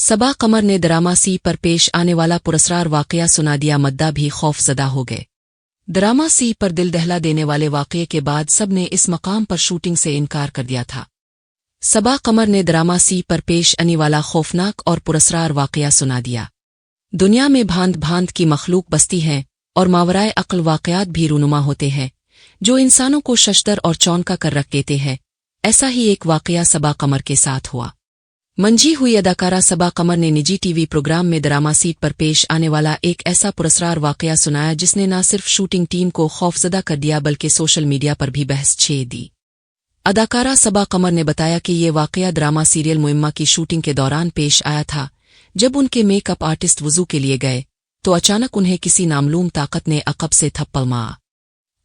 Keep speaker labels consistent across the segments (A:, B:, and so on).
A: सबा कमर ने ड्रामा सी पर पेश आने वाला पुरस्कार वाकया सुना दिया, मद्दा भी खौफजदा हो गए। ड्रामा सी पर दिल दहला देने वाले वाकये के बाद सब ने इस मकाम पर शूटिंग से इनकार कर दिया था। सबा कमर ने ड्रामा सी पर पेश आने वाला खौफनाक और पुरस्कार वाकया सुना दिया। दुनिया में भांत भांत की मखलूक बसती है और मावराए अक्ल वाकयात भी रूनुमा होते हैं जो इंसानों को शशदर और चौंका कर रख देते हैं। ऐसा ही एक वाकया सबा कमर के साथ हुआ। मंझी हुई अदाकारा सबा कमर ने निजी टीवी प्रोग्राम में ड्रामा सीट पर पेश आने वाला एक ऐसा पुरस्कार वाकया सुनाया जिसने न सिर्फ शूटिंग टीम को खौफजदा कर दिया बल्कि सोशल मीडिया पर भी बहस छेड़ दी। अदाकारा सबा कमर ने बताया कि ये वाकया ड्रामा सीरियल मुइम्मा की शूटिंग के दौरान पेश आया था। जब उनके मेकअप आर्टिस्ट वुजू के लिए गए तो अचानक उन्हें किसी नामलूम ताकत ने अकब से थप्पड़ मारा।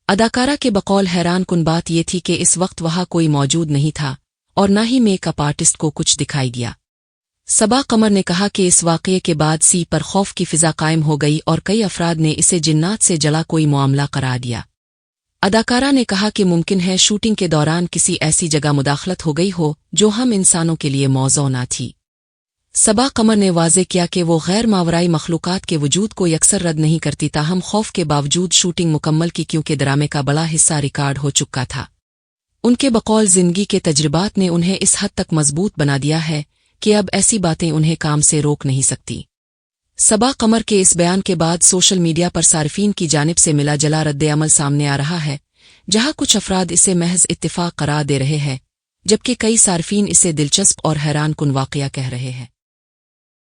A: अदाकारा के बकौल हैरान कुन बात यह थी कि इस वक्त वहां कोई मौजूद नहीं था और न ही मेकअप आर्टिस्ट को कुछ दिखाई दिया। सबा कमर ने कहा कि इस वाकये के बाद सी पर खौफ की फिजा कायम हो गई और कई अफराद ने इसे जिन्नात से जला कोई मामला करार दिया। अदाकारा ने कहा कि मुमकिन है शूटिंग के दौरान किसी ऐसी जगह मुदाखलत हो गई हो जो हम इंसानों के लिए मौजू न थी। सबा कमर ने वाज़े किया कि वो गैर मावराई मखलूकात के वजूद को यकसर रद्द नहीं करती, ताहम खौफ के बावजूद शूटिंग मुकम्मल की क्योंकि ड्रामे का बड़ा हिस्सा रिकॉर्ड हो चुका था। उनके बकौल जिंदगी के तजुर्बात ने उन्हें इस हद तक मजबूत बना दिया है कि अब ऐसी बातें उन्हें काम से रोक नहीं सकती। सबा कमर के इस बयान के बाद सोशल मीडिया पर सार्फिन की जानिब से मिला जला रद्द-ए-अमल सामने आ रहा है, जहां कुछ अफराद इसे महज इत्तिफाक करार दे रहे हैं जबकि कई सार्फिन इसे दिलचस्प और हैरान कुन वाकया कह रहे हैं।